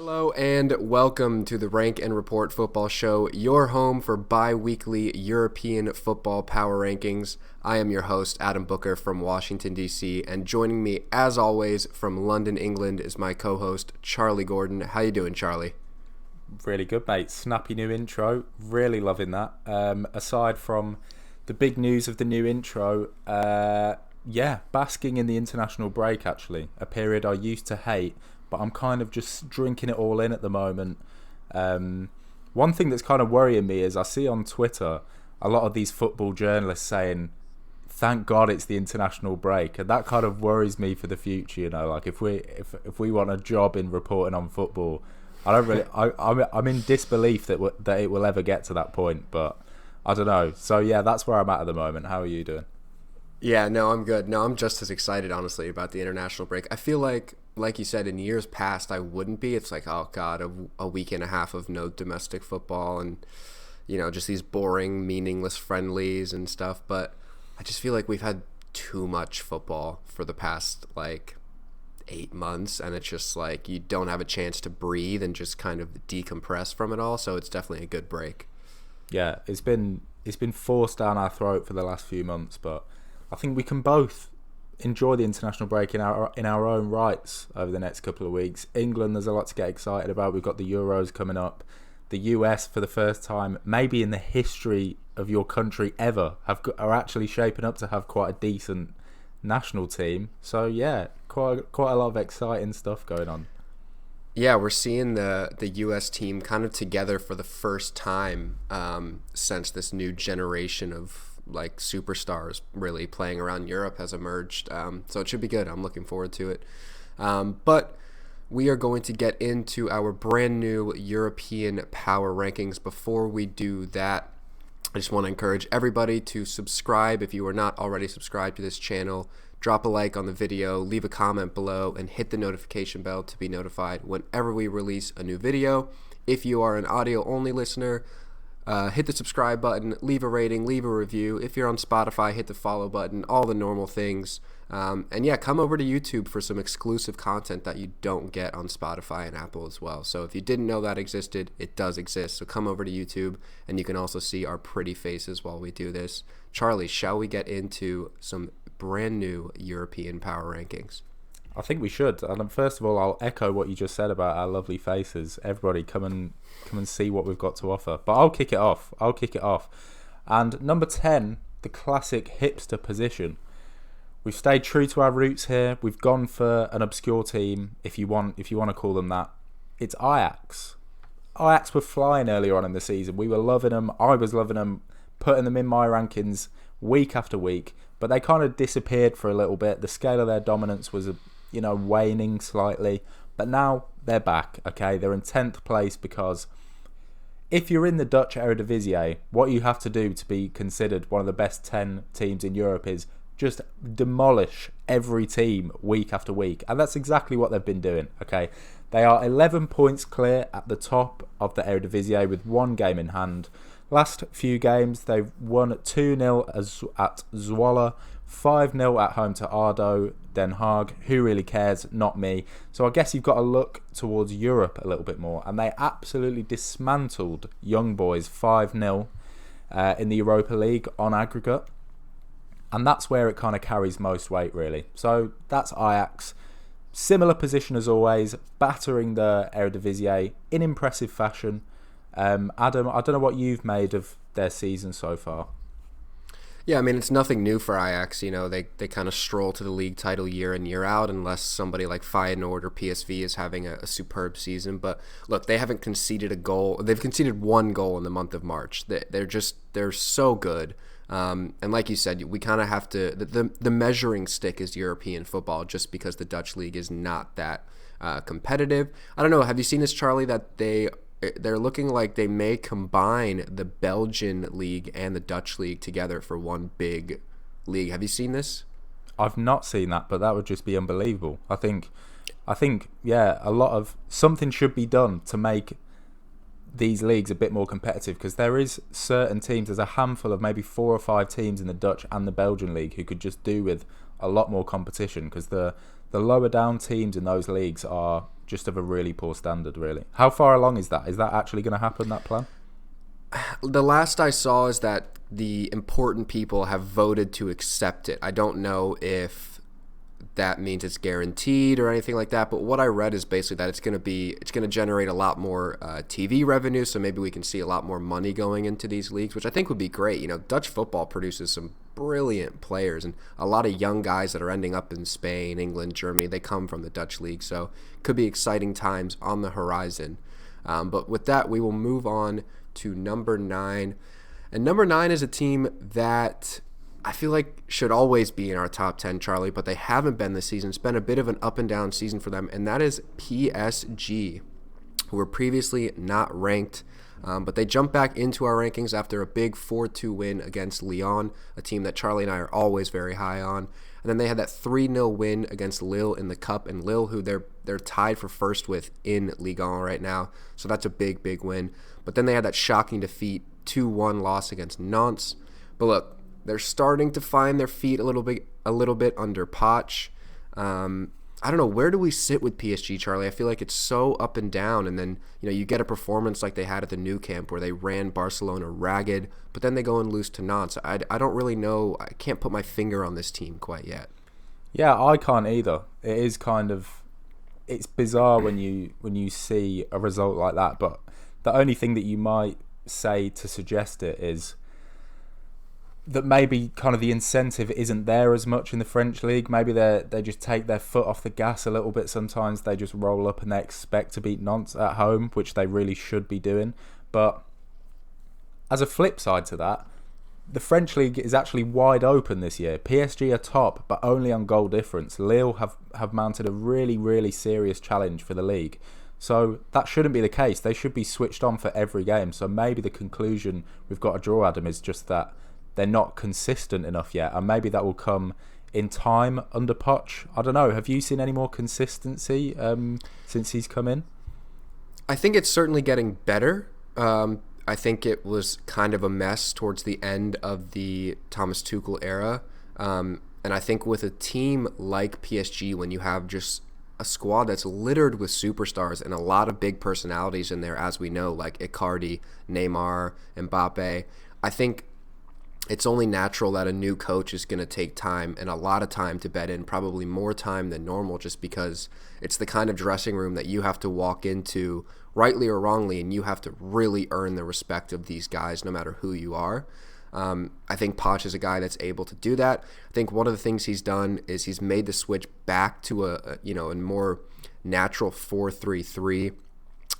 Hello and welcome to the Rank and Report Football Show, your home for bi-weekly European football power rankings. I am your host, Adam Booker from Washington, D.C., and joining me, as always, from London, England, is my co-host, Charlie Gordon. How you doing, Charlie? Really good, mate. Snappy new intro. Really loving that. Aside from the big news of the new intro, basking in the international break, actually. A period I used to hate, but I'm kind of just drinking it all in at the moment. One thing that's kind of worrying me is I see on Twitter a lot of these football journalists saying, thank God it's the international break, and that kind of worries me for the future. You know, like if we want a job in reporting on football, I'm in disbelief that it will ever get to that point, but I don't know. So yeah, that's where I'm at the moment. How are you doing? Yeah, no, I'm good. No, I'm just as excited, honestly, about the international break. I feel like you said, in years past, I wouldn't be. It's like, oh, God, a week and a half of no domestic football and, you know, just these boring, meaningless friendlies and stuff. But I just feel like we've had too much football for the past, 8 months. And it's just like you don't have a chance to breathe and just kind of decompress from it all. So it's definitely a good break. Yeah, it's been forced down our throat for the last few months, but I think we can both enjoy the international break in our own rights over the next couple of weeks. England, there's a lot to get excited about. We've got the Euros coming up. The US, for the first time, maybe in the history of your country ever, are actually shaping up to have quite a decent national team. So yeah, quite a lot of exciting stuff going on. Yeah, we're seeing the U.S. team kind of together for the first time since this new generation of superstars really playing around Europe has emerged. So it should be good. I'm looking forward to it. But we are going to get into our brand new European power rankings. Before we do that, I just want to encourage everybody to subscribe if you are not already subscribed to this channel. Drop a like on the video, leave a comment below, and hit the notification bell to be notified whenever we release a new video. If you are an audio-only listener, hit the subscribe button, leave a rating, leave a review. If you're on Spotify, hit the follow button, all the normal things. And yeah, come over to YouTube for some exclusive content that you don't get on Spotify and Apple as well. So if you didn't know that existed, it does exist. So come over to YouTube, and you can also see our pretty faces while we do this. Charlie, shall we get into some brand new European power rankings? I think we should. And first of all, I'll echo what you just said about our lovely faces. Everybody, come and see what we've got to offer. But I'll kick it off. And number 10, the classic hipster position. We've stayed true to our roots here. We've gone for an obscure team, if you want to call them that. It's Ajax. Ajax were flying earlier on in the season. We were loving them. I was loving them, putting them in my rankings week after week. But they kind of disappeared for a little bit. The scale of their dominance was waning slightly, but now they're back. Okay, they're in 10th place because if you're in the Dutch Eredivisie, what you have to do to be considered one of the best 10 teams in Europe is just demolish every team week after week, and that's exactly what they've been doing. Okay, they are 11 points clear at the top of the Eredivisie with one game in hand. Last few games, they've won 2-0 at Zwolle, 5-0 at home to ADO Den Haag. Who really cares? Not me. So I guess you've got to look towards Europe a little bit more. And they absolutely dismantled Young Boys 5-0 in the Europa League on aggregate. And that's where it kind of carries most weight, really. So that's Ajax. Similar position as always, battering the Eredivisie in impressive fashion. Adam, I don't know what you've made of their season so far. Yeah, I mean, it's nothing new for Ajax. You know, they kind of stroll to the league title year in, year out, unless somebody like Feyenoord or PSV is having a superb season. But look, they haven't conceded a goal. They've conceded one goal in the month of March. They're so good. And like you said, we kind of have to, the measuring stick is European football, just because the Dutch league is not that competitive. I don't know. Have you seen this, Charlie, that they're looking like they may combine the Belgian league and the Dutch league together for one big league. Have you seen this? I've not seen that, but that would just be unbelievable. I think, yeah, something should be done to make these leagues a bit more competitive, because there is certain teams, there's a handful of maybe 4 or 5 teams in the Dutch and the Belgian league who could just do with a lot more competition, because the lower down teams in those leagues are just of a really poor standard, really. How far along is that? Is that actually going to happen, that plan? The last I saw is that the important people have voted to accept it. I don't know if that means it's guaranteed or anything like that, but what I read is basically that it's going to generate a lot more TV revenue, so maybe we can see a lot more money going into these leagues, which I think would be great. You know, Dutch football produces some brilliant players, and a lot of young guys that are ending up in Spain, England, Germany, they come from the Dutch league, so it could be exciting times on the horizon. But with that, we will move on to number 9. And number 9 is a team that I feel like should always be in our top 10, Charlie, but they haven't been this season. It's been a bit of an up and down season for them, and that is PSG, who were previously not ranked, but they jumped back into our rankings after a big 4-2 win against Lyon, a team that Charlie and I are always very high on. And then they had that 3-0 win against Lille in the Cup, and Lille, who they're tied for first with in Ligue 1 right now, so that's a big, big win. But then they had that shocking defeat, 2-1 loss against Nantes. But look, they're starting to find their feet a little bit under Poch. I don't know, where do we sit with PSG, Charlie? I feel like it's so up and down, and then you get a performance like they had at the Nou Camp where they ran Barcelona ragged, but then they go and lose to Nantes. I don't really know. I can't put my finger on this team quite yet. Yeah, I can't either. It is it's bizarre when you see a result like that, but the only thing that you might say to suggest it is that maybe kind of the incentive isn't there as much in the French league. Maybe they just take their foot off the gas a little bit sometimes. They just roll up and they expect to beat Nantes at home, which they really should be doing. But as a flip side to that, the French league is actually wide open this year. PSG are top, but only on goal difference. Lille have mounted a really, really serious challenge for the league. So that shouldn't be the case. They should be switched on for every game. So maybe the conclusion we've got to draw, Adam, is just that they're not consistent enough yet, and maybe that will come in time under Poch. I don't know. Have you seen any more consistency since he's come in? I think it's certainly getting better. I think it was kind of a mess towards the end of the Thomas Tuchel era, and I think with a team like PSG, when you have just a squad that's littered with superstars and a lot of big personalities in there, as we know, like Icardi, Neymar, Mbappe, I think it's only natural that a new coach is going to take time, and a lot of time to bed in, probably more time than normal, just because it's the kind of dressing room that you have to walk into, rightly or wrongly, and you have to really earn the respect of these guys no matter who you are. I think Poch is a guy that's able to do that. I think one of the things he's done is he's made the switch back to a more natural 4-3-3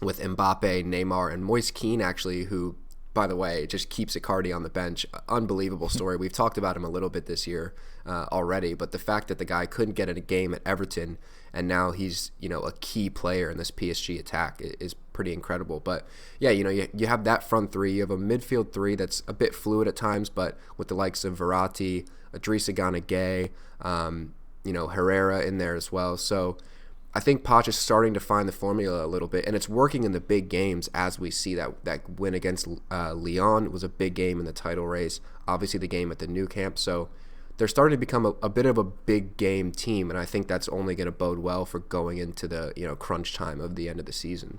with Mbappe, Neymar, and Moise Kean, actually, who, by the way, just keeps Icardi on the bench. Unbelievable story. We've talked about him a little bit this year already, but the fact that the guy couldn't get in a game at Everton and now he's a key player in this PSG attack is pretty incredible. But yeah, you have that front three. You have a midfield three that's a bit fluid at times, but with the likes of Verratti, Idrissa Gana Gueye, Herrera in there as well. So I think Poch is starting to find the formula a little bit, and it's working in the big games, as we see that win against Lyon was a big game in the title race. Obviously, the game at the Nou Camp. So they're starting to become a bit of a big game team, and I think that's only going to bode well for going into the crunch time of the end of the season.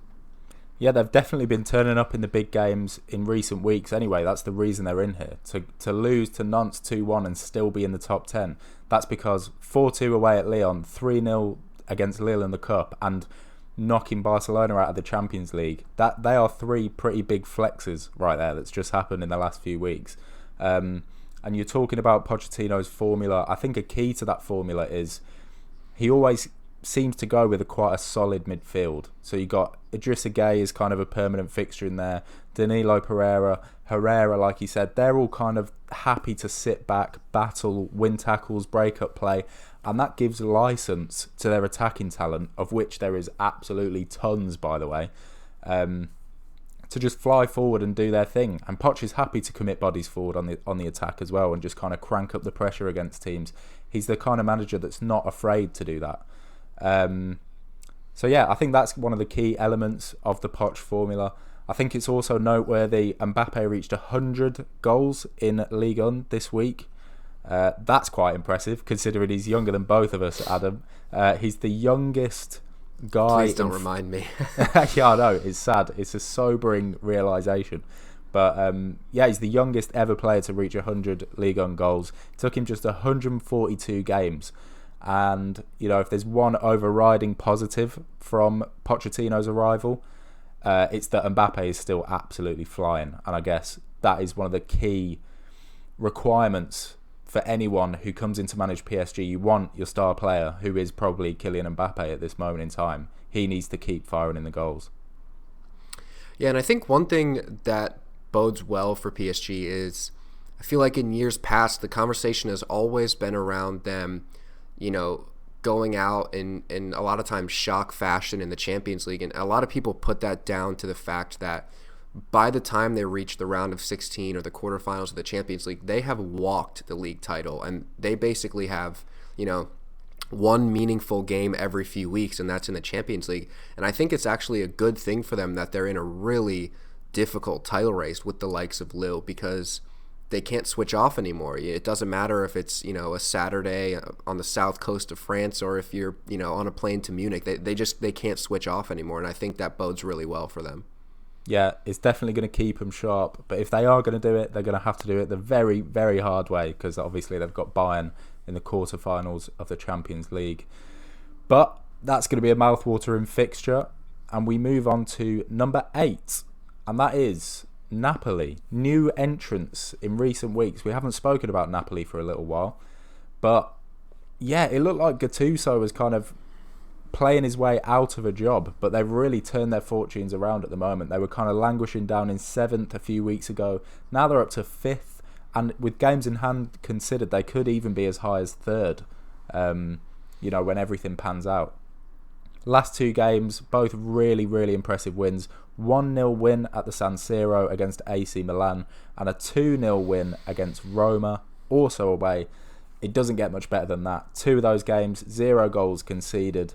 Yeah, they've definitely been turning up in the big games in recent weeks. Anyway, that's the reason they're in here. To lose to Nantes 2-1 and still be in the top 10, that's because 4-2 away at Lyon, 3-0 against Lille in the Cup, and knocking Barcelona out of the Champions League. That they are three pretty big flexes right there that's just happened in the last few weeks. And you're talking about Pochettino's formula. I think a key to that formula is he always seems to go with quite a solid midfield. So you got Idrissa Gueye is kind of a permanent fixture in there. Danilo Pereira, Herrera, like you said, they're all kind of happy to sit back, battle, win tackles, break up play, and that gives license to their attacking talent, of which there is absolutely tons, by the way, to just fly forward and do their thing. And Poch is happy to commit bodies forward on the attack as well and just kind of crank up the pressure against teams. He's the kind of manager that's not afraid to do that. So yeah, I think that's one of the key elements of the Poch formula. I think it's also noteworthy Mbappe reached 100 goals in Ligue 1 this week. That's quite impressive, considering he's younger than both of us, Adam. He's the youngest guy. Please don't remind me. Yeah, I know. It's sad. It's a sobering realisation. But he's the youngest ever player to reach 100 Ligue 1 goals. It took him just 142 games. And, if there's one overriding positive from Pochettino's arrival, it's that Mbappe is still absolutely flying. And I guess that is one of the key requirements for anyone who comes in to manage PSG. You want your star player, who is probably Kylian Mbappe at this moment in time. He needs to keep firing in the goals. Yeah, and I think one thing that bodes well for PSG is, I feel like in years past, the conversation has always been around them, going out in a lot of times shock fashion in the Champions League. And a lot of people put that down to the fact that by the time they reach the round of 16 or the quarterfinals of the Champions League, they have walked the league title, and they basically have, one meaningful game every few weeks, and that's in the Champions League. And I think it's actually a good thing for them that they're in a really difficult title race with the likes of Lille, because they can't switch off anymore. It doesn't matter if it's, a Saturday on the south coast of France or if you're, on a plane to Munich. They can't switch off anymore, and I think that bodes really well for them. Yeah, it's definitely going to keep them sharp. But if they are going to do it, they're going to have to do it the very, very hard way, because obviously they've got Bayern in the quarterfinals of the Champions League. But that's going to be a mouth-watering fixture. And we move on to number 8, and that is Napoli. New entrants in recent weeks. We haven't spoken about Napoli for a little while. But yeah, it looked like Gattuso was kind of playing his way out of a job, but they've really turned their fortunes around at the moment. They were kind of languishing down in 7th a few weeks ago. Now they're up to 5th, and with games in hand considered, they could even be as high as 3rd, when everything pans out. Last 2 games, both really, really impressive wins. 1-0 win at the San Siro against AC Milan, and a 2-0 win against Roma, also away. It doesn't get much better than that. 2 of those games, 0 goals conceded.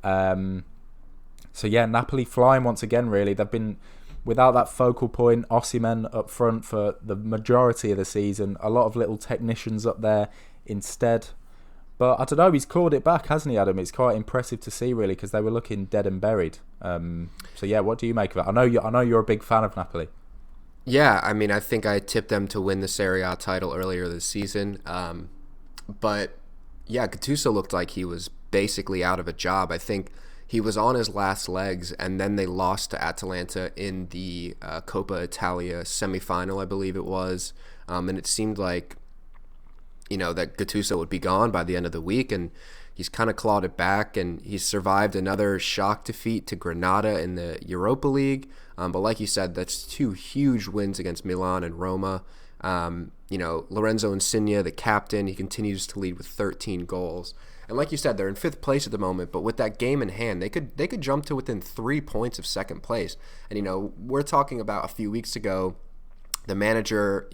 Napoli flying once again, really. They've been without that focal point, Osimhen up front for the majority of the season. A lot of little technicians up there instead. But I don't know, he's clawed it back, hasn't he, Adam? It's quite impressive to see, really, because they were looking dead and buried. What do you make of it? I know you're a big fan of Napoli. Yeah, I mean, I think I tipped them to win the Serie A title earlier this season. But yeah, Gattuso looked like he was basically out of a job. I think he was on his last legs, and then they lost to Atalanta in the Coppa Italia semifinal, I believe it was. And it seemed like, that Gattuso would be gone by the end of the week, and he's kind of clawed it back, and he's survived another shock defeat to Granada in the Europa League. But like you said, that's 2 huge wins against Milan and Roma. Lorenzo Insigne, the captain, he continues to lead with 13 goals. And like you said, they're in 5th place at the moment, but with that game in hand, they could jump to within 3 points of 2nd place. And, we're talking about a few weeks ago, the manager,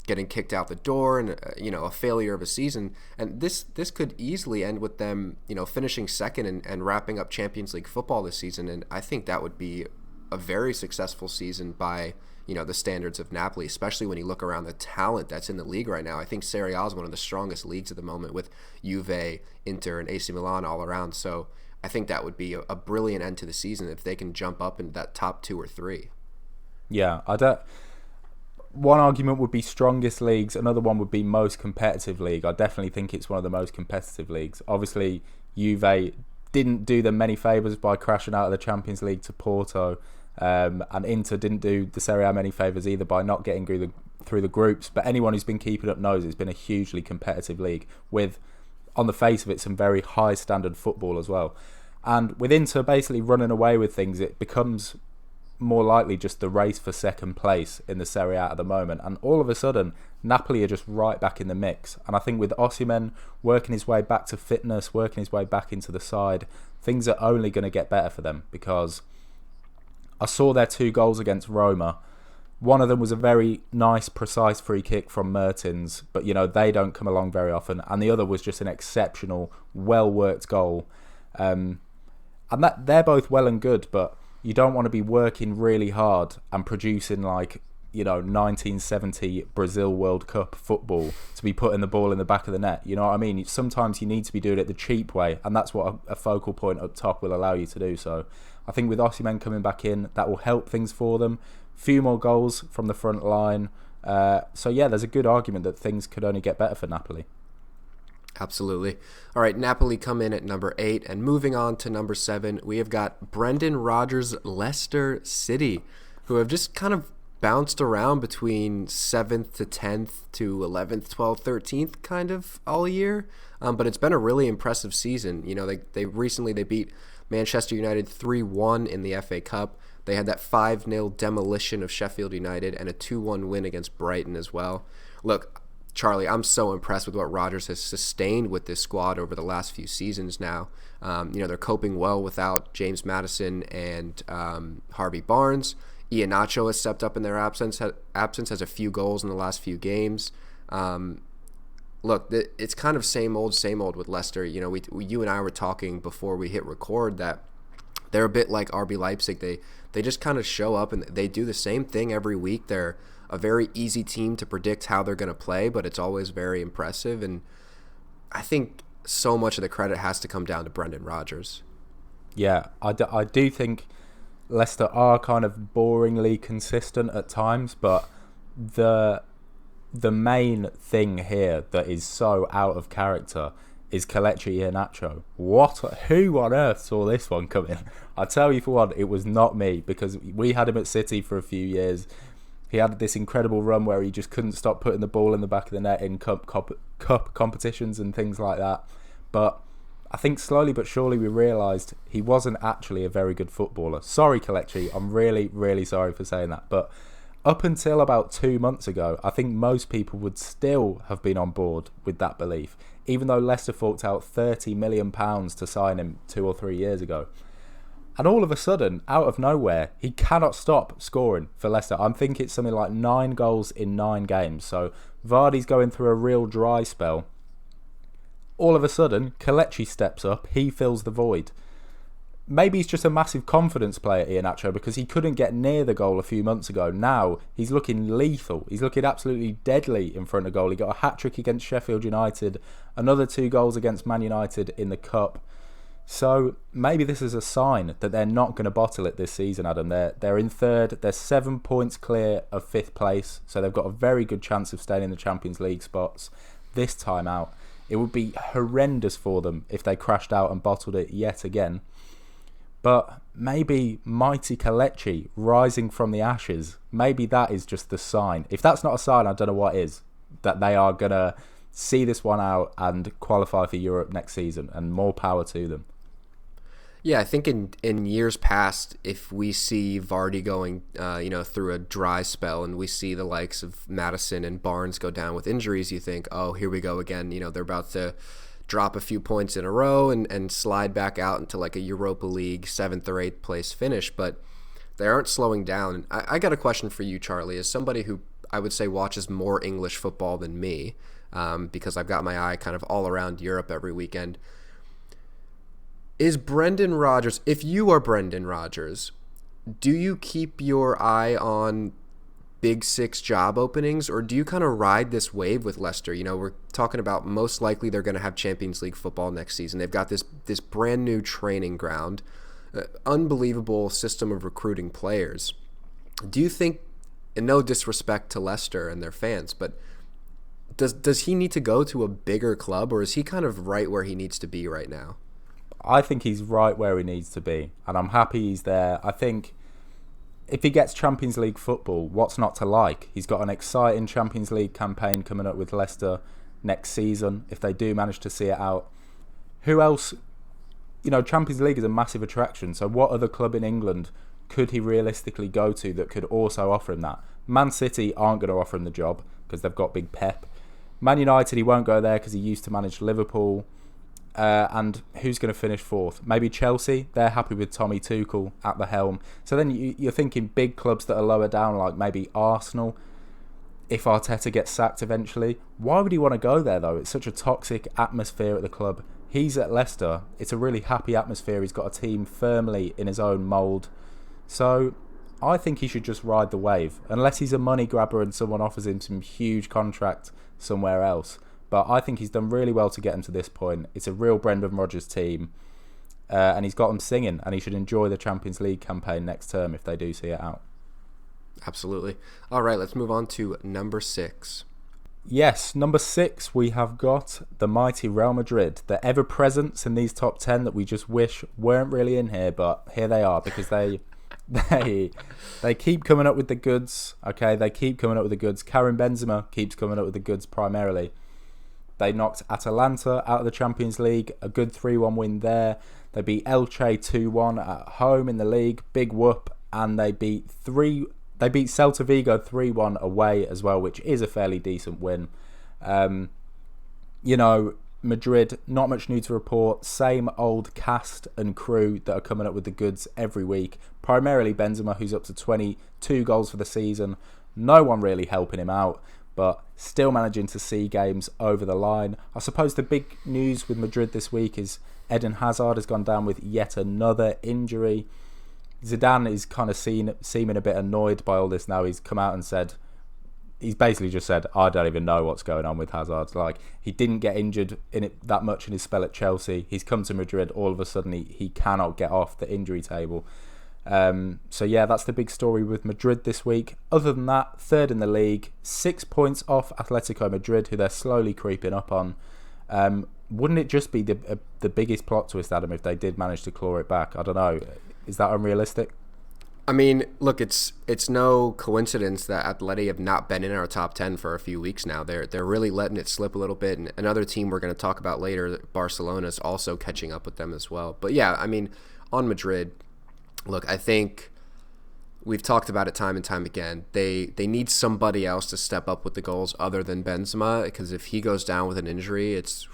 getting kicked out the door and, a failure of a season. And this could easily end with them, finishing 2nd and wrapping up Champions League football this season. And I think that would be a very successful season by, the standards of Napoli, especially when you look around the talent that's in the league right now. I think Serie A is one of the strongest leagues at the moment with Juve, Inter, and AC Milan all around. So I think that would be a brilliant end to the season if they can jump up into that top 2 or 3. Yeah, one argument would be strongest leagues. Another one would be most competitive league. I definitely think it's one of the most competitive leagues. Obviously, Juve didn't do them many favours by crashing out of the Champions League to Porto. And Inter didn't do the Serie A many favours either by not getting through the groups. But anyone who's been keeping up knows it's been a hugely competitive league with, on the face of it, some very high standard football as well. And with Inter basically running away with things, it becomes more likely just the race for 2nd place in the Serie A at the moment. And all of a sudden, Napoli are just right back in the mix. And I think with Osimhen working his way back to fitness, working his way back into the side, things are only going to get better for them, because I saw their 2 goals against Roma. One of them was a very nice, precise free kick from Mertens, but they don't come along very often. And the other was just an exceptional, well-worked goal. And that they're both well and good, but you don't want to be working really hard and producing like 1970 Brazil World Cup football to be putting the ball in the back of the net. You know what I mean? Sometimes you need to be doing it the cheap way, and that's what a focal point up top will allow you to do. So I think with Osimhen coming back in, that will help things for them. Few more goals from the front line. So yeah, there's a good argument that things could only get better for Napoli. Absolutely. All right, Napoli come in at number 8, and moving on to number 7, we have got Brendan Rodgers' Leicester City, who have just kind of bounced around between 7th to 10th to 11th, 12th, 13th kind of all year. But it's been a really impressive season. You know, they recently beat Manchester United 3-1 in the FA Cup. They had that 5-0 demolition of Sheffield United and a 2-1 win against Brighton as well. Look, Charlie, I'm so impressed with what Rodgers has sustained with this squad over the last few seasons now. They're coping well without James Maddison and Harvey Barnes. Iheanacho has stepped up in their absence, has a few goals in the last few games. Look, it's kind of same old with Leicester. You know, you and I were talking before we hit record that they're a bit like RB Leipzig. They just kind of show up and they do the same thing every week. They're a very easy team to predict how they're going to play, but it's always very impressive. And I think so much of the credit has to come down to Brendan Rodgers. Yeah, I do think Leicester are kind of boringly consistent at times, but the main thing here that is so out of character is Kelechi Iheanacho. Who on earth saw this one coming? I tell you for one, it was not me, because we had him at City for a few years. He had this incredible run where he just couldn't stop putting the ball in the back of the net in cup competitions and things like that. But I think slowly but surely we realised he wasn't actually a very good footballer. Sorry, Kelechi, I'm really, really sorry for saying that. But up until about 2 months ago, I think most people would still have been on board with that belief, even though Leicester forked out £30 million to sign him 2 or 3 years ago. And all of a sudden, out of nowhere, he cannot stop scoring for Leicester. I think it's something like 9 goals in 9 games. So Vardy's going through a real dry spell. All of a sudden, Kelechi steps up. He fills the void. Maybe he's just a massive confidence player, Iheanacho, because he couldn't get near the goal a few months ago. Now, he's looking lethal. He's looking absolutely deadly in front of goal. He got a hat-trick against Sheffield United. Another 2 goals against Man United in the Cup. So maybe this is a sign that they're not going to bottle it this season, Adam. They're in 3rd. They're 7 points clear of 5th place. So they've got a very good chance of staying in the Champions League spots this time out. It would be horrendous for them if they crashed out and bottled it yet again. But maybe mighty Kelechi rising from the ashes, maybe that is just the sign. If that's not a sign, I don't know what is. That they are going to see this one out and qualify for Europe next season, and more power to them. Yeah, I think in years past, if we see Vardy going through a dry spell and we see the likes of Maddison and Barnes go down with injuries, you think, oh, here we go again. You know, they're about to drop a few points in a row and slide back out into like a Europa League 7th or 8th place finish, but they aren't slowing down. I got a question for you, Charlie, as somebody who I would say watches more English football than me, because I've got my eye kind of all around Europe every weekend. Is Brendan Rodgers, if you are Brendan Rodgers, do you keep your eye on Big 6 job openings, or do you kind of ride this wave with Leicester? You know, we're talking about most likely they're going to have Champions League football next season. They've got this brand new training ground, unbelievable system of recruiting players. Do you think, and no disrespect to Leicester and their fans, but does he need to go to a bigger club, or is he kind of right where he needs to be right now? I think he's right where he needs to be, and I'm happy he's there. I think if he gets Champions League football, what's not to like? He's got an exciting Champions League campaign coming up with Leicester next season, if they do manage to see it out. Who else? You know, Champions League is a massive attraction, so what other club in England could he realistically go to that could also offer him that? Man City aren't going to offer him the job because they've got big Pep. Man United, he won't go there because he used to manage Liverpool. And who's going to finish 4th? Maybe Chelsea. They're happy with Tommy Tuchel at the helm. So then you're thinking big clubs that are lower down, like maybe Arsenal, if Arteta gets sacked eventually. Why would he want to go there, though? It's such a toxic atmosphere at the club. He's at Leicester. It's a really happy atmosphere. He's got a team firmly in his own mould. So I think he should just ride the wave, unless he's a money grabber and someone offers him some huge contract somewhere else. But I think he's done really well to get him to this point. It's a real Brendan Rodgers team, and he's got them singing, and he should enjoy the Champions League campaign next term if they do see it out. Absolutely. All right, let's move on to number 6. Yes, number 6, we have got the mighty Real Madrid. The ever-presence in these top 10 that we just wish weren't really in here, but here they are because they keep coming up with the goods. Okay, they keep coming up with the goods. Karim Benzema keeps coming up with the goods primarily. They knocked Atalanta out of the Champions League, a good 3-1 win there. They beat Elche 2-1 at home in the league, big whoop, and they beat Celta Vigo 3-1 away as well, which is a fairly decent win. Madrid, not much new to report. Same old cast and crew that are coming up with the goods every week. Primarily Benzema, who's up to 22 goals for the season. No one really helping him out, but still managing to see games over the line. I suppose the big news with Madrid this week is Eden Hazard has gone down with yet another injury. Zidane is kind of seeming a bit annoyed by all this now. He's come out and said, he's basically just said, I don't even know what's going on with Hazard. Like, he didn't get injured in it that much in his spell at Chelsea. He's come to Madrid. All of a sudden, he cannot get off the injury table. So yeah, that's the big story with Madrid this week. Other than that, third in the league, 6 points off Atletico Madrid, who they're slowly creeping up on. Wouldn't it just be the biggest plot twist, Adam, if they did manage to claw it back? I don't know. Is that unrealistic? I mean, look, it's no coincidence that Atleti have not been in our top 10 for a few weeks now. They're really letting it slip a little bit. And another team we're going to talk about later, Barcelona, is also catching up with them as well. But yeah, I mean, on Madrid, look, I think we've talked about it time and time again. They need somebody else to step up with the goals other than Benzema, because if he goes down with an injury, it's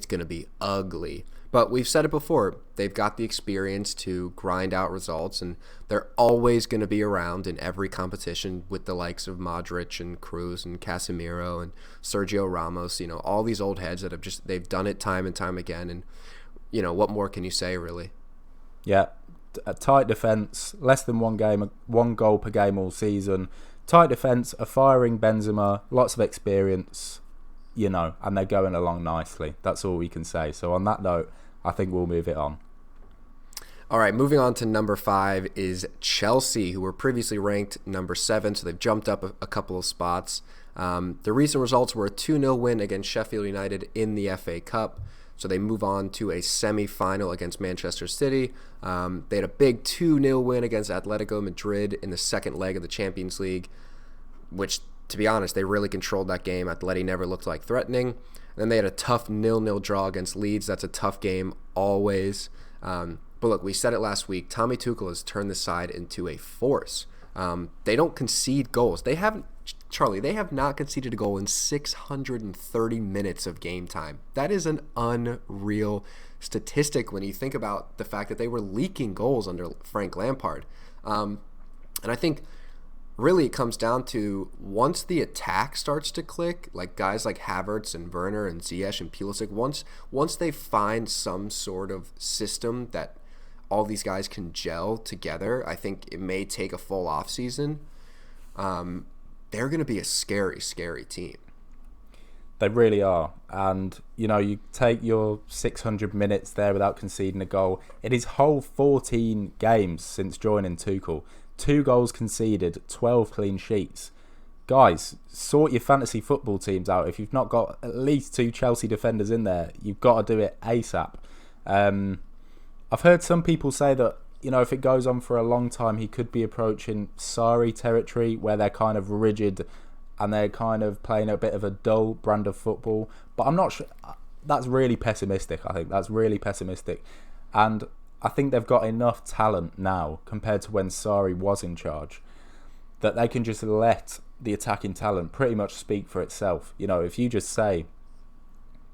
going to be ugly. But we've said it before, they've got the experience to grind out results, and they're always going to be around in every competition with the likes of Modric and Kroos and Casemiro and Sergio Ramos, all these old heads that they've done it time and time again. And, what more can you say, really? Yeah, a tight defence, less than one goal per game all season. Tight defence, a firing Benzema, lots of experience, and they're going along nicely. That's all we can say. So on that note, I think we'll move it on. All right, moving on to number 5 is Chelsea, who were previously ranked number 7, so they've jumped up a couple of spots. The recent results were a 2-0 win against Sheffield United in the FA Cup, so they move on to a semi-final against Manchester City. They had a big 2-0 win against Atletico Madrid in the second leg of the Champions League, which, to be honest, they really controlled that game. Atleti never looked like threatening. And then they had a tough 0-0 draw against Leeds. That's a tough game always. But look, we said it last week. Tommy Tuchel has turned this side into a force. They don't concede goals. They have not conceded a goal in 630 minutes of game time. That is an unreal statistic when you think about the fact that they were leaking goals under Frank Lampard. And I think really it comes down to once the attack starts to click, like guys like Havertz and Werner and Ziyech and Pulisic, once they find some sort of system that all these guys can gel together, I think it may take a full off season. They're going to be a scary, scary team. They really are. And, you take your 600 minutes there without conceding a goal. In his whole 14 games since joining Tuchel, 2 goals conceded, 12 clean sheets. Guys, sort your fantasy football teams out. If you've not got at least 2 Chelsea defenders in there, you've got to do it ASAP. I've heard some people say that, if it goes on for a long time, he could be approaching Sarri territory, where they're kind of rigid and they're kind of playing a bit of a dull brand of football. But I'm not sure. That's really pessimistic, I think. That's really pessimistic. And I think they've got enough talent now, compared to when Sarri was in charge, that they can just let the attacking talent pretty much speak for itself. If you just say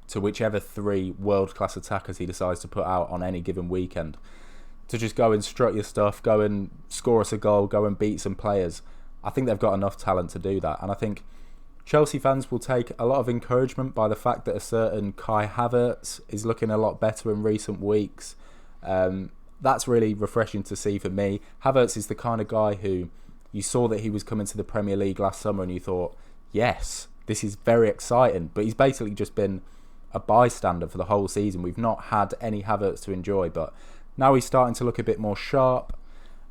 to whichever 3 world-class attackers he decides to put out on any given weekend to just go and strut your stuff, go and score us a goal, go and beat some players, I think they've got enough talent to do that. And I think Chelsea fans will take a lot of encouragement by the fact that a certain Kai Havertz is looking a lot better in recent weeks. that's really refreshing to see for me. Havertz is the kind of guy who you saw that he was coming to the Premier League last summer and you thought, yes, this is very exciting. But he's basically just been a bystander for the whole season. We've not had any Havertz to enjoy, but now he's starting to look a bit more sharp.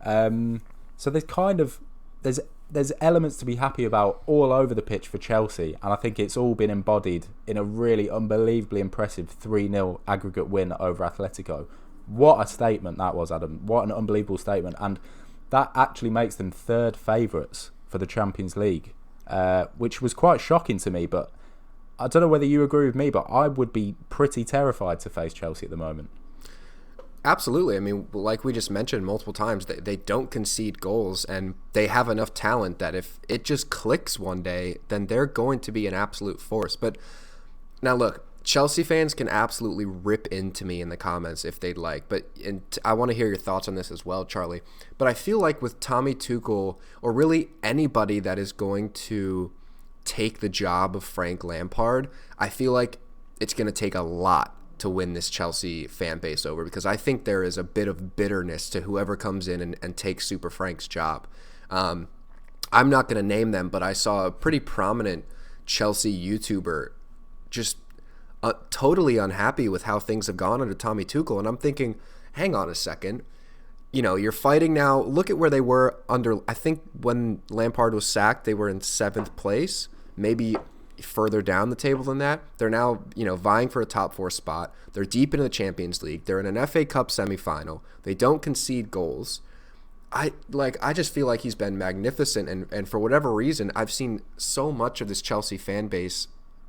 So there's elements to be happy about all over the pitch for Chelsea, and I think it's all been embodied in a really unbelievably impressive 3-0 aggregate win over Atletico. What a statement that was, Adam. What an unbelievable statement. And that actually makes them third favourites for the Champions League, which was quite shocking to me, but I don't know whether you agree with me, but I would be pretty terrified to face Chelsea at the moment. Absolutely. I mean, like we just mentioned multiple times, they don't concede goals, and they have enough talent that if it just clicks one day, then they're going to be an absolute force. But now look, Chelsea fans can absolutely rip into me in the comments if they'd like, and I want to hear your thoughts on this as well, Charlie. But I feel like with Tommy Tuchel, or really anybody that is going to take the job of Frank Lampard, I feel like it's going to take a lot to win this Chelsea fan base over, because I think there is a bit of bitterness to whoever comes in and takes Super Frank's job. I'm not going to name them, but I saw a pretty prominent Chelsea YouTuber just totally unhappy with how things have gone under Tommy Tuchel, and I'm thinking, hang on a second. You're fighting now. Look at where they were under, I think when Lampard was sacked, they were in 7th place, maybe further down the table than that. They're now, vying for a top 4 spot. They're deep into the Champions League. They're in an FA Cup semifinal. They don't concede goals. I just feel like he's been magnificent, and for whatever reason, I've seen so much of this Chelsea fan base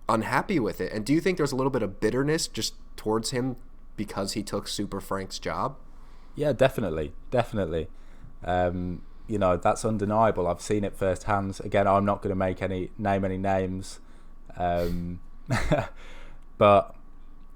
unhappy with it. And do you think there's a little bit of bitterness just towards him because he took Super Frank's job? Yeah, definitely. That's undeniable. I've seen it firsthand. Again, I'm not going to name any names. But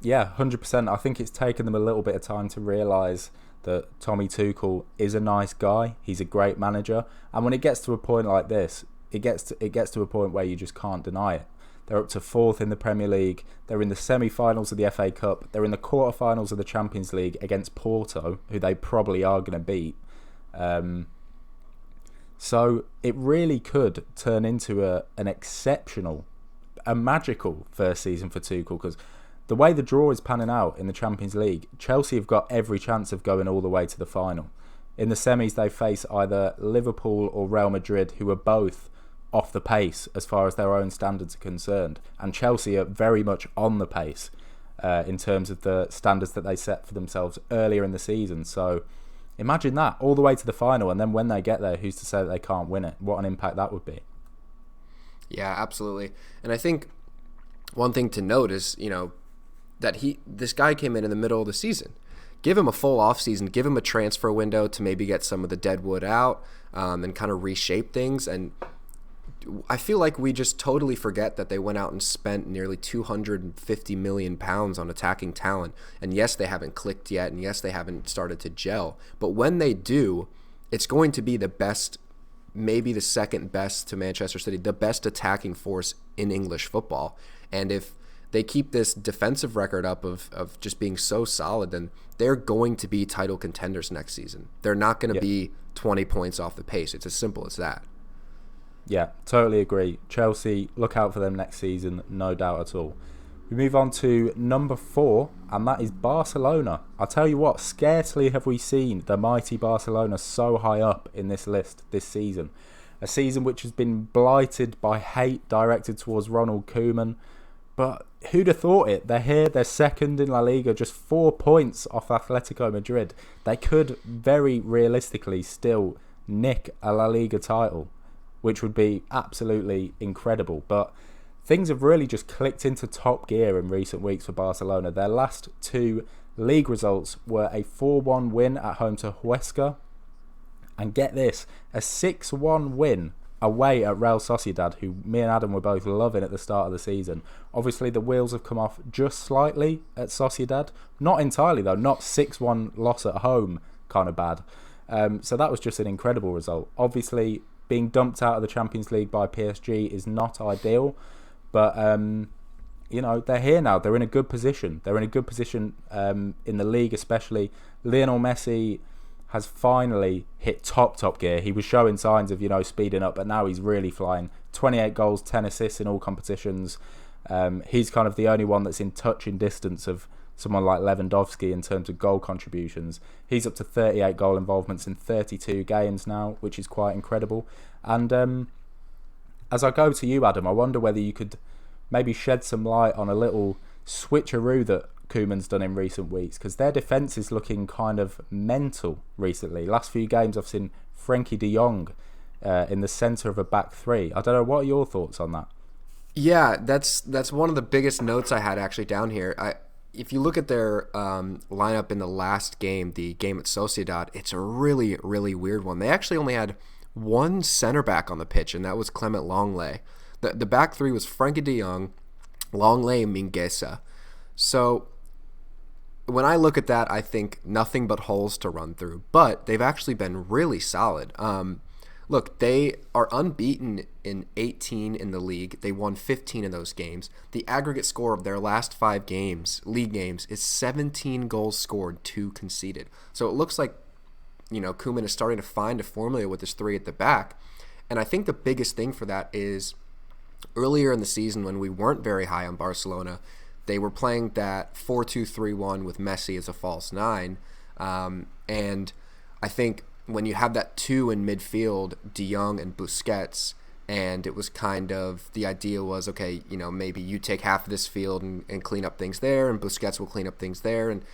yeah, 100%. I think it's taken them a little bit of time to realise that Tommy Tuchel is a nice guy. He's a great manager, and when it gets to a point like this, it gets to a point where you just can't deny it. They're up to 4th in the Premier League. They're in the semi-finals of the FA Cup. They're in the quarter-finals of the Champions League against Porto, who they probably are going to beat. So it really could turn into a magical first season for Tuchel, because the way the draw is panning out in the Champions League, Chelsea have got every chance of going all the way to the final. In the semis, they face either Liverpool or Real Madrid, who are both off the pace as far as their own standards are concerned, and Chelsea are very much on the pace in terms of the standards that they set for themselves earlier in the season. So imagine that, all the way to the final, and then when they get there, who's to say that they can't win it? What an impact that would be. Yeah, absolutely. And I think one thing to note is, that this guy came in the middle of the season. Give him a full off season, give him a transfer window to maybe get some of the dead wood out, and kind of reshape things. And I feel like we just totally forget that they went out and spent nearly £250 million on attacking talent. And yes, they haven't clicked yet, and yes, they haven't started to gel. But when they do, it's going to be the best, maybe the second best to Manchester City, the best attacking force in English football. And if they keep this defensive record up of just being so solid, then they're going to be title contenders next season. They're not going to be 20 points off the pace. It's as simple as that. Yeah, totally agree. Chelsea, look out for them next season, no doubt at all. We move on to number 4, and that is Barcelona. I'll tell you what, scarcely have we seen the mighty Barcelona so high up in this list this season. A season which has been blighted by hate directed towards Ronald Koeman. But who'd have thought it? They're here, they're second in La Liga, just 4 points off Atletico Madrid. They could very realistically still nick a La Liga title, which would be absolutely incredible. But things have really just clicked into top gear in recent weeks for Barcelona. Their last 2 league results were a 4-1 win at home to Huesca, and get this, a 6-1 win away at Real Sociedad, who me and Adam were both loving at the start of the season. Obviously, the wheels have come off just slightly at Sociedad. Not entirely, though. Not 6-1 loss at home kind of bad. So that was just an incredible result. Obviously, being dumped out of the Champions League by PSG is not ideal, but they're here now. They're in a good position. They're in a good position in the league, especially. Lionel Messi has finally hit top gear. He was showing signs of, speeding up, but now he's really flying. 28 goals, 10 assists in all competitions. He's kind of the only one that's in touching distance of someone like Lewandowski in terms of goal contributions. He's up to 38 goal involvements in 32 games now, which is quite incredible. And as I go to you, Adam, I wonder whether you could maybe shed some light on a little switcheroo that Koeman's done in recent weeks, because their defence is looking kind of mental recently. Last few games I've seen Frenkie de Jong in the centre of a back three. I don't know, what are your thoughts on that? Yeah, that's one of the biggest notes I had actually down here. If you look at their lineup in the last game, the game at Sociedad, it's a really, really weird one. They actually only had one center back on the pitch, and that was Clement Longley. The back three was Frenkie de Jong, Longley, and Mingueza. So when I look at that, I think nothing but holes to run through. But they've actually been really solid. Look, they are unbeaten in 18 in the league. They won 15 in those games. The aggregate score of their last 5 games, league games, is 17 goals scored, 2 conceded. So it looks like, Koeman is starting to find a formula with his 3 at the back. And I think the biggest thing for that is earlier in the season when we weren't very high on Barcelona, they were playing that 4-2-3-1 with Messi as a false 9. And I think when you have that 2 in midfield, De Jong and Busquets, and it was kind of, the idea was, okay, maybe you take half of this field and clean up things there, and Busquets will clean up things there. And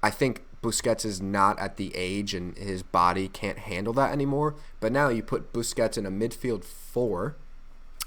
I think Busquets is not at the age and his body can't handle that anymore. But now you put Busquets in a midfield 4,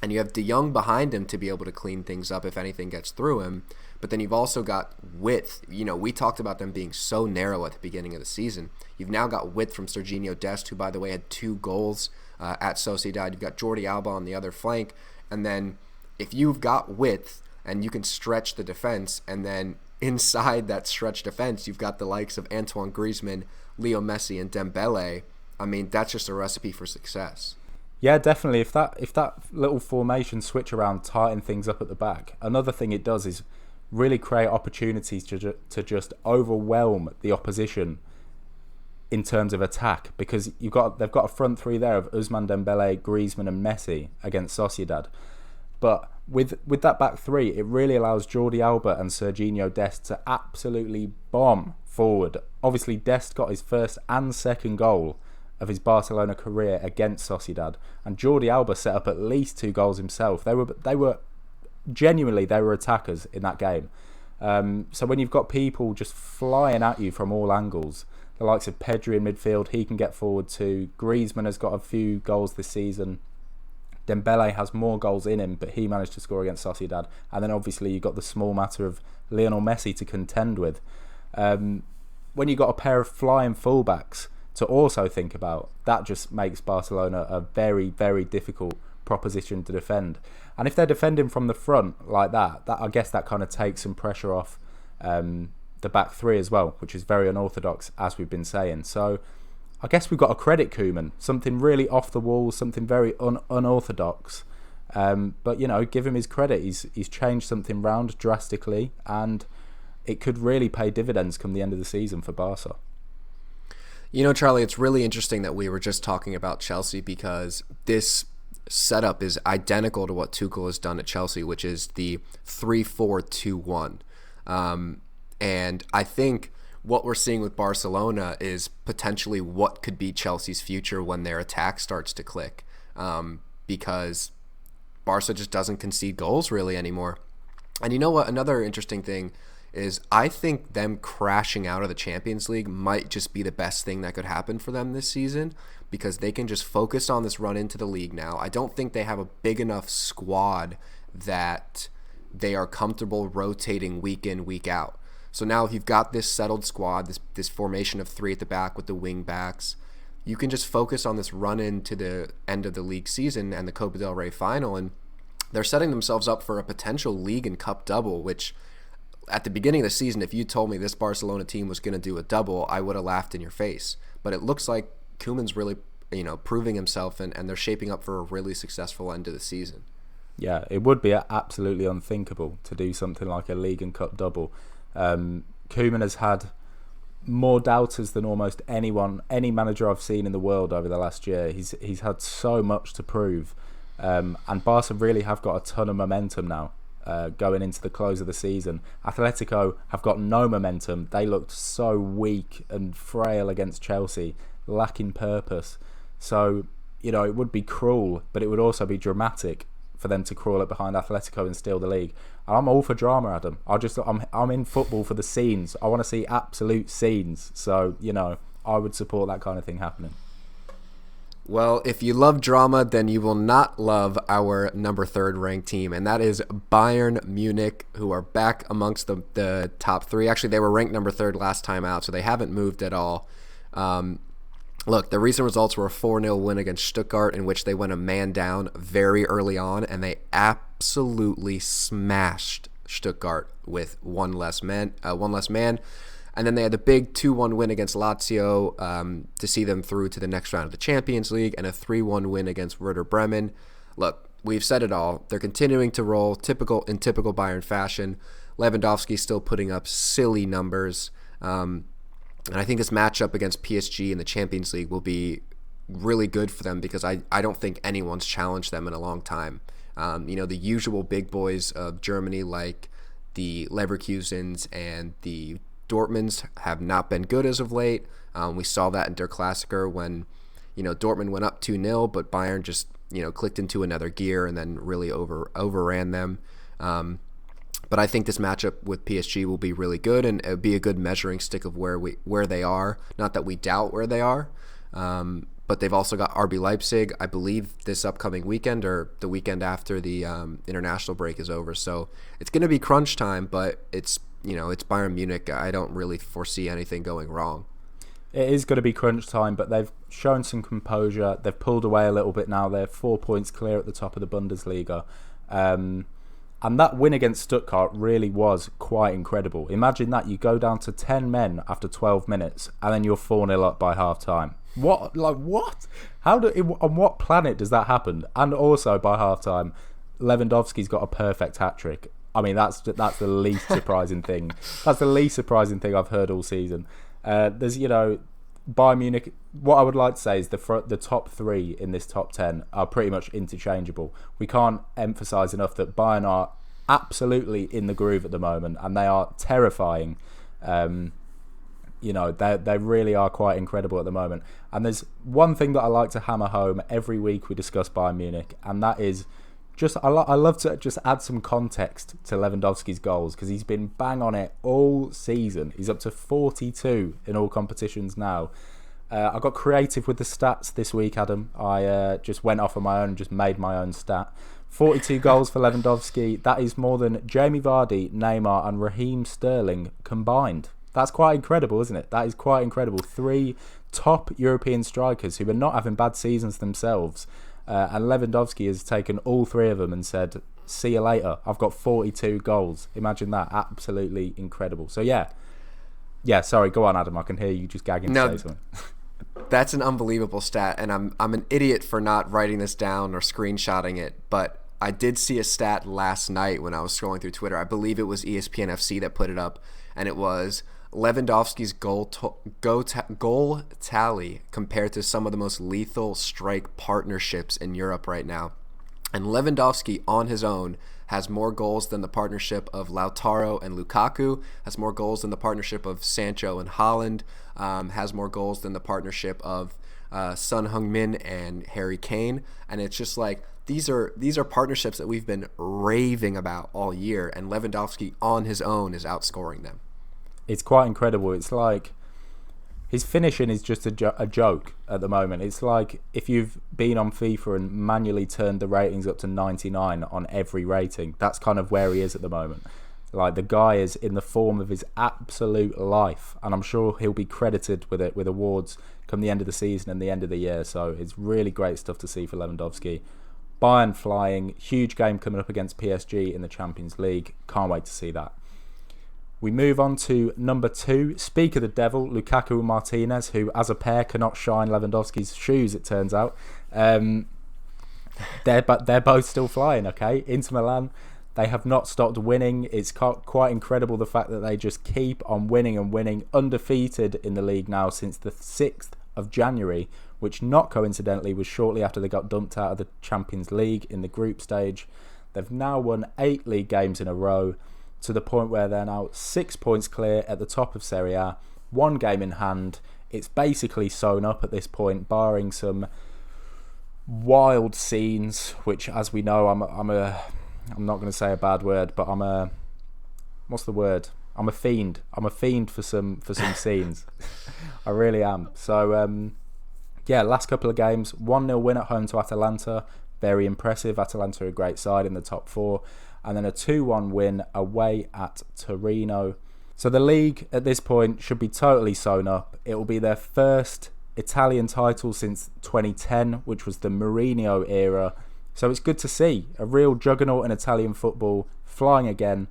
and you have De Jong behind him to be able to clean things up if anything gets through him. But then you've also got width. We talked about them being so narrow at the beginning of the season. You've now got width from Serginho Dest, who, by the way, had 2 goals at Sociedad. You've got Jordi Alba on the other flank. And then if you've got width and you can stretch the defense, and then inside that stretched defense, you've got the likes of Antoine Griezmann, Leo Messi, and Dembele. I mean, that's just a recipe for success. Yeah, definitely. If that little formation switch around tighten things up at the back, another thing it does is really create opportunities to just overwhelm the opposition in terms of attack, because they've got a front 3 there of Ousmane Dembele, Griezmann, and Messi against Sociedad. But with that back 3, it really allows Jordi Alba and Serginho Dest to absolutely bomb forward. Obviously, Dest got his first and second goal of his Barcelona career against Sociedad, and Jordi Alba set up at least 2 goals himself. They were genuinely, they were attackers in that game. So when you've got people just flying at you from all angles, the likes of Pedri in midfield, he can get forward too. Griezmann has got a few goals this season. Dembele has more goals in him, but he managed to score against Sociedad. And then obviously you've got the small matter of Lionel Messi to contend with. When you've got a pair of flying fullbacks to also think about, that just makes Barcelona a very, very difficult proposition to defend. And if they're defending from the front like that I guess that kind of takes some pressure off the back 3 as well, which is very unorthodox, as we've been saying. So I guess we've got to credit Koeman, something really off the wall, something very unorthodox. But give him his credit. He's changed something round drastically, and it could really pay dividends come the end of the season for Barca. Charlie, it's really interesting that we were just talking about Chelsea, because this setup is identical to what Tuchel has done at Chelsea, which is the 3-4-2-1. And I think what we're seeing with Barcelona is potentially what could be Chelsea's future when their attack starts to click, because Barca just doesn't concede goals really anymore. And you know what? Another interesting thing is I think them crashing out of the Champions League might just be the best thing that could happen for them this season, because they can just focus on this run into the league now. I don't think they have a big enough squad that they are comfortable rotating week in, week out. So now if you've got this settled squad, this formation of 3 at the back with the wing backs, you can just focus on this run into the end of the league season and the Copa del Rey final, and they're setting themselves up for a potential league and cup double, which at the beginning of the season, if you told me this Barcelona team was going to do a double, I would have laughed in your face. But it looks like Koeman's really, proving himself, and they're shaping up for a really successful end to the season. Yeah, it would be absolutely unthinkable to do something like a league and cup double. Koeman has had more doubters than almost any manager I've seen in the world over the last year. He's had so much to prove, and Barca really have got a ton of momentum now going into the close of the season. Atletico have got no momentum. They looked so weak and frail against Chelsea, lacking purpose. So, it would be cruel, but it would also be dramatic for them to crawl up behind Atletico and steal the league. And I'm all for drama, Adam. I'm in football for the scenes. I want to see absolute scenes. So, I would support that kind of thing happening. Well, if you love drama, then you will not love our number 3rd ranked team, and that is Bayern Munich, who are back amongst the top 3. Actually, they were ranked number 3rd last time out, so they haven't moved at all. Look, the recent results were a 4-0 win against Stuttgart, in which they went a man down very early on, and they absolutely smashed Stuttgart with one less man. And then they had the big 2-1 win against Lazio to see them through to the next round of the Champions League, and a 3-1 win against Werder Bremen. Look, we've said it all. They're continuing to roll in typical Bayern fashion. Lewandowski's still putting up silly numbers. And I think this matchup against PSG in the Champions League will be really good for them, because I don't think anyone's challenged them in a long time. The usual big boys of Germany, like the Leverkusens and the Dortmunds, have not been good as of late. We saw that in Der Klassiker when, Dortmund went up 2-0, but Bayern just, clicked into another gear and then really overran them. But I think this matchup with PSG will be really good, and it would be a good measuring stick of where they are. Not that we doubt where they are, but they've also got RB Leipzig, I believe, this upcoming weekend or the weekend after the international break is over. So it's going to be crunch time, but it's Bayern Munich. I don't really foresee anything going wrong. It is going to be crunch time, but they've shown some composure. They've pulled away a little bit now. They're 4 points clear at the top of the Bundesliga. And that win against Stuttgart really was quite incredible. Imagine that. You go down to 10 men after 12 minutes, and then you're 4-0 up by half-time. What? On what planet does that happen? And also, by half-time, Lewandowski's got a perfect hat-trick. I mean, that's the least surprising thing. That's the least surprising thing I've heard all season. There's, Bayern Munich. What I would like to say is the top 3 in this top 10 are pretty much interchangeable. We can't emphasise enough that Bayern are absolutely in the groove at the moment, and they are terrifying. They really are quite incredible at the moment. And there's one thing that I like to hammer home every week we discuss Bayern Munich, and that is I love to just add some context to Lewandowski's goals, because he's been bang on it all season. He's up to 42 in all competitions now. I got creative with the stats this week, Adam. I just went off on my own and just made my own stat. 42 goals for Lewandowski. That is more than Jamie Vardy, Neymar and Raheem Sterling combined. That's quite incredible, isn't it? That is quite incredible. 3 top European strikers who are not having bad seasons themselves. And Lewandowski has taken all 3 of them and said, see you later, I've got 42 goals. Imagine that. Absolutely incredible. So yeah, sorry, go on, Adam. I can hear you just gagging to say something. That's an unbelievable stat, and I'm an idiot for not writing this down or screenshotting it, but I did see a stat last night when I was scrolling through Twitter. I believe it was ESPN FC that put it up, and it was Lewandowski's goal tally compared to some of the most lethal strike partnerships in Europe right now. And Lewandowski on his own has more goals than the partnership of Lautaro and Lukaku, has more goals than the partnership of Sancho and Haaland, has more goals than the partnership of Son Heung-min and Harry Kane. And it's just like, these are partnerships that we've been raving about all year, and Lewandowski on his own is outscoring them. It's quite incredible. It's like his finishing is just a joke at the moment. It's like if you've been on FIFA and manually turned the ratings up to 99 on every rating. That's kind of where he is at the moment. Like, the guy is in the form of his absolute life, and I'm sure he'll be credited with it with awards come the end of the season and the end of the year. So it's really great stuff to see for Lewandowski. Bayern flying, huge game coming up against PSG in the Champions League. Can't wait to see that. We move on to number 2. Speak of the devil, Lukaku and Martinez, who as a pair cannot shine Lewandowski's shoes, it turns out. they're both still flying. Okay, Inter Milan, they have not stopped winning. It's quite incredible the fact that they just keep on winning and winning, undefeated in the league now since the 6th of January, which not coincidentally was shortly after they got dumped out of the Champions League in the group stage. They've now won 8 league games in a row, to the point where they're now 6 points clear at the top of Serie A, 1 game in hand. It's basically sewn up at this point, barring some wild scenes, which, as we know, I'm not going to say a bad word, but what's the word? I'm a fiend. I'm a fiend for some scenes. I really am. So, last couple of games, 1-0 win at home to Atalanta. Very impressive. Atalanta are a great side in the top 4. And then a 2-1 win away at Torino. So the league at this point should be totally sewn up. It will be their first Italian title since 2010, which was the Mourinho era. So it's good to see a real juggernaut in Italian football flying again.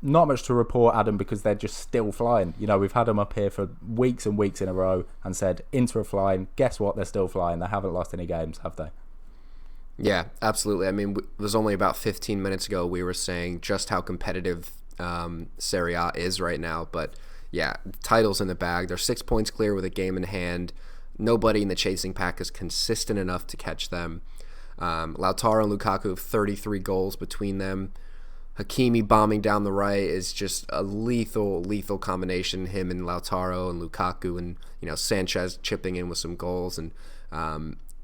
Not much to report, Adam, because they're just still flying. You know, we've had them up here for weeks and weeks in a row and said Inter are flying. Guess what? They're still flying. They haven't lost any games, have they? Yeah, absolutely. I mean, it was only about 15 minutes ago we were saying just how competitive Serie A is right now. But yeah, titles in the bag. They're 6 points clear with a game in hand. Nobody in the chasing pack is consistent enough to catch them. Lautaro and Lukaku have 33 goals between them. Hakimi bombing down the right is just a lethal combination. Him and Lautaro and Lukaku, and Sanchez chipping in with some goals, and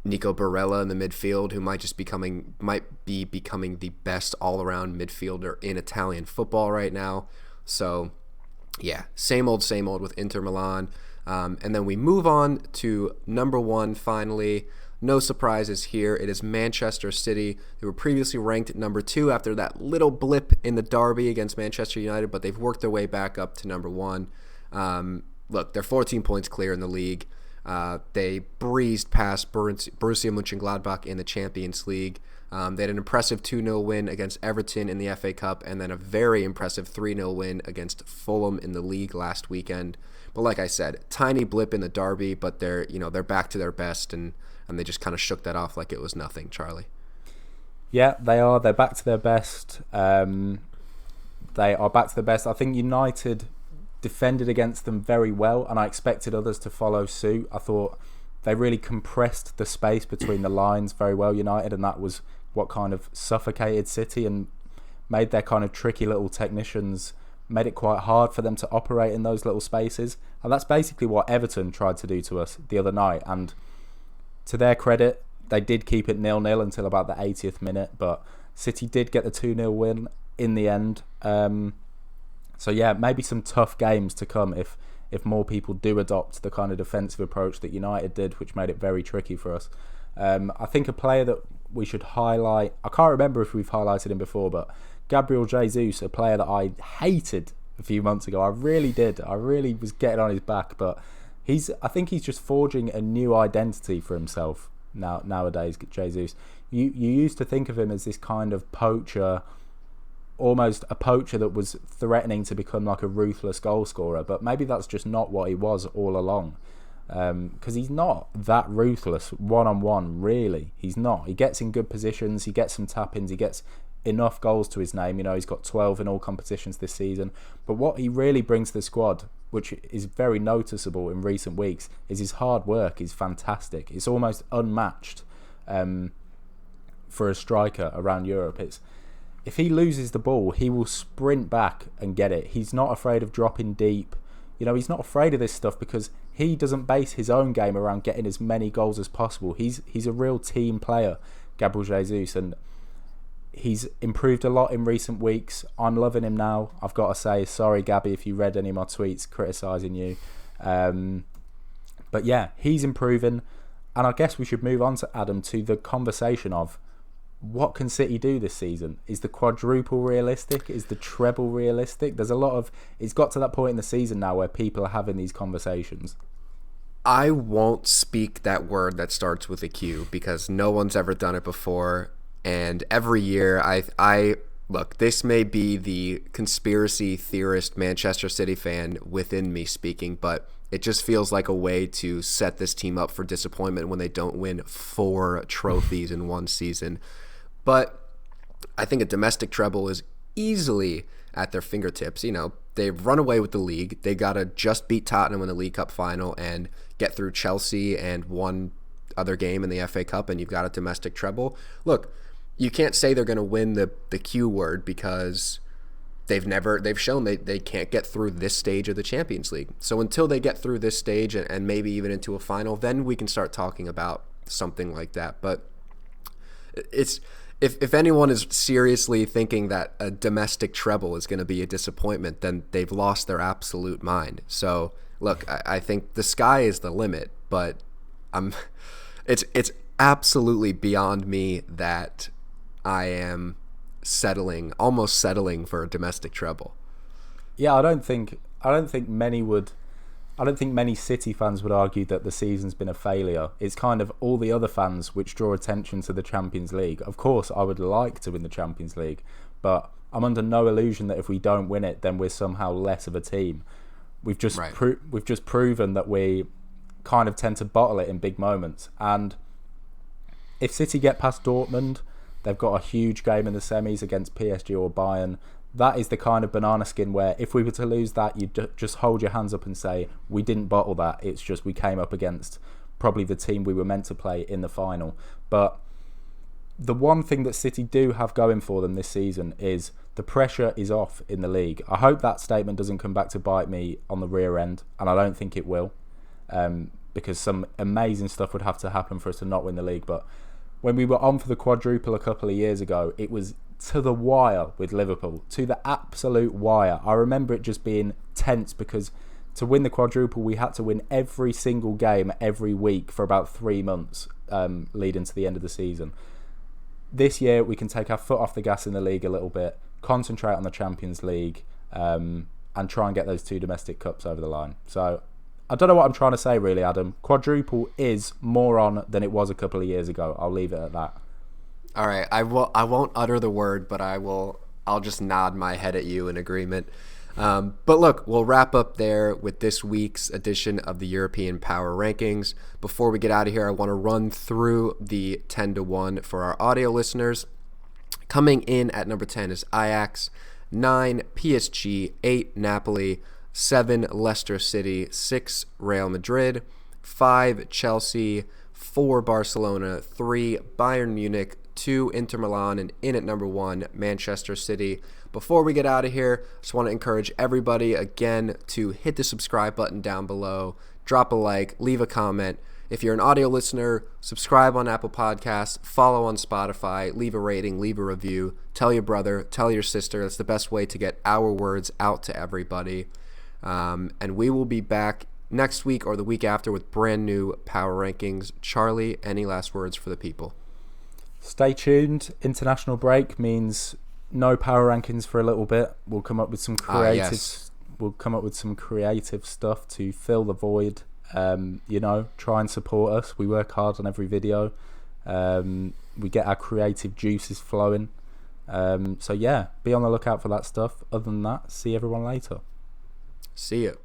Nico Barella in the midfield, who might be becoming the best all-around midfielder in Italian football right now. So yeah, same old with Inter Milan. And then we move on to number 1 finally. No surprises here. It is Manchester City. They were previously ranked at number 2 after that little blip in the derby against Manchester United, but they've worked their way back up to number 1. Look, they're 14 points clear in the league. They breezed past Borussia Mönchengladbach in the Champions League. They had an impressive 2-0 win against Everton in the FA Cup, and then a very impressive 3-0 win against Fulham in the league last weekend. But like I said, tiny blip in the derby, but they're back to their best, and they just kind of shook that off like it was nothing, Charlie. Yeah, they are. They're back to their best. They are back to their best. I think United defended against them very well, and I expected others to follow suit. I thought they really compressed the space between the lines very well, United, and that was what kind of suffocated City and made their kind of tricky little technicians, made it quite hard for them to operate in those little spaces. And that's basically what Everton tried to do to us the other night. And to their credit, they did keep it 0-0 until about the 80th minute, but City did get the 2-0 win in the end. So yeah, maybe some tough games to come if more people do adopt the kind of defensive approach that United did, which made it very tricky for us. I think a player that we should highlight, I can't remember if we've highlighted him before, but Gabriel Jesus, a player that I hated a few months ago. I really did. I really was getting on his back, but I think he's just forging a new identity for himself nowadays, Jesus. You used to think of him as this kind of poacher, almost a poacher that was threatening to become like a ruthless goal scorer, but maybe that's just not what he was all along, because he's not that ruthless one-on-one, really. He's not. He gets in good positions, he gets some tap-ins, he gets enough goals to his name. He's got 12 in all competitions this season, but what he really brings to the squad, which is very noticeable in recent weeks, is his hard work is fantastic. It's almost unmatched for a striker around Europe. If he loses the ball, he will sprint back and get it. He's not afraid of dropping deep. He's not afraid of this stuff because he doesn't base his own game around getting as many goals as possible. He's a real team player, Gabriel Jesus, and he's improved a lot in recent weeks. I'm loving him now, I've got to say. Sorry, Gabby, if you read any of my tweets criticising you. But yeah, he's improving. And I guess we should move on to Adam, to the conversation of what can City do this season? Is the quadruple realistic? Is the treble realistic? It's got to that point in the season now where people are having these conversations. I won't speak that word that starts with a Q because no one's ever done it before. And every year I look, this may be the conspiracy theorist Manchester City fan within me speaking, but it just feels like a way to set this team up for disappointment when they don't win 4 trophies in one season. But I think a domestic treble is easily at their fingertips. You know, they've run away with the league. They got to just beat Tottenham in the League Cup final and get through Chelsea and one other game in the FA Cup, and you've got a domestic treble. Look, you can't say they're going to win the Q word because they've shown they can't get through this stage of the Champions League. So until they get through this stage and maybe even into a final, then we can start talking about something like that. But it's if anyone is seriously thinking that a domestic treble is going to be a disappointment, then they've lost their absolute mind. So look, I think the sky is the limit, but it's absolutely beyond me that I am almost settling for a domestic treble. Yeah, I don't think many City fans would argue that the season's been a failure. It's kind of all the other fans which draw attention to the Champions League. Of course, I would like to win the Champions League, but I'm under no illusion that if we don't win it, then we're somehow less of a team. We've just proven that we kind of tend to bottle it in big moments. And if City get past Dortmund, they've got a huge game in the semis against PSG or Bayern. That is the kind of banana skin where if we were to lose that, you'd just hold your hands up and say, we didn't bottle that. It's just we came up against probably the team we were meant to play in the final. But the one thing that City do have going for them this season is the pressure is off in the league. I hope that statement doesn't come back to bite me on the rear end, and I don't think it will, because some amazing stuff would have to happen for us to not win the league. But when we were on for the quadruple a couple of years ago, it was to the wire with Liverpool, to the absolute wire. I remember it just being tense because to win the quadruple, we had to win every single game every week for about 3 months leading to the end of the season. This year, we can take our foot off the gas in the league a little bit, concentrate on the Champions League, and try and get those 2 domestic cups over the line. So I don't know what I'm trying to say, really, Adam. Quadruple is more on than it was a couple of years ago. I'll leave it at that. All right, I won't utter the word, but I'll just nod my head at you in agreement. But look, we'll wrap up there with this week's edition of the European Power Rankings. Before we get out of here, I want to run through the 10-1 for our audio listeners. Coming in at number 10 is Ajax, 9 PSG, 8 Napoli, 7 Leicester City, 6 Real Madrid, 5 Chelsea, 4 Barcelona, 3 Bayern Munich, 2 Inter Milan, and in at number 1 Manchester City. Before we get out of here, I just want to encourage everybody again to hit the subscribe button down below, drop a like, leave a comment. If you're an audio listener, subscribe on Apple Podcasts, follow on Spotify, leave a rating, leave a review, tell your brother, tell your sister. That's the best way to get our words out to everybody. And we will be back next week or the week after with brand new Power Rankings. Charlie, any last words for the people? Stay tuned. International break means no Power Rankings for a little bit. We'll come up with some creative. Yes. We'll come up with some creative stuff to fill the void. Try and support us. We work hard on every video. We get our creative juices flowing. So yeah, be on the lookout for that stuff. Other than that, see everyone later. See you.